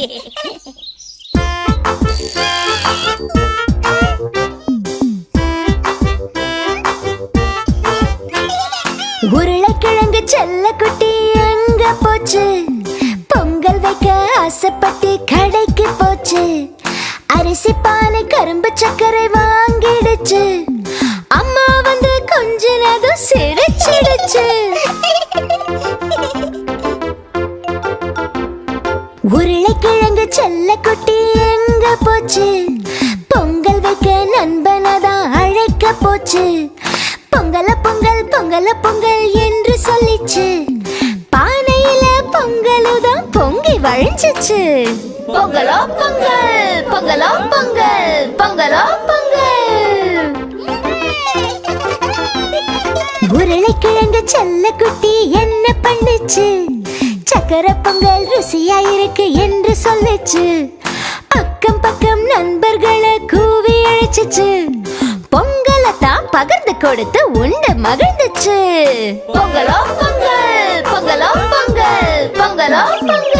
உருளைக்கிழங்கு செல்ல குட்டி எங்க போச்சு? பொங்கல் வைக்க ஆசைப்பட்டு கடைக்கு போச்சு. அரிசி பானை கரும்பு சர்க்கரை வாங்கிடுச்சு. அம்மா வந்து கொஞ்சம் சிரிச்சிடுச்சு. உருளைக்கிழங்கு செல்ல குட்டி எங்க போச்சு? பொங்கல் வைக்க நண்பனதான் அழைக்க போச்சு. பொங்கல பொங்கல் பொங்கல பொங்கல் என்று சொல்லிச்சு. பானையில பொங்கலுதான் பொங்கி வழிஞ்சிச்சு. பொங்கலோ பொங்கல் பொங்கலோ பொங்கல் பொங்கலோ பொங்கல். உருளைக்கிழங்கு செல்ல குட்டி என்ன பண்ணுச்சு? சக்கரை பொங்கல் ருசியா இருக்கு என்று சொல்லுச்சு. அக்கம் பக்கம் நண்பர்களை கூவி அழைச்சிச்சு. பொங்கலத்தான் பகிர்ந்து கொடுத்து உண்டு மகிழ்ந்துச்சு. பொங்கலோ பொங்கல் பொங்கலோ பொங்கல் பொங்கலோ பொங்கல்.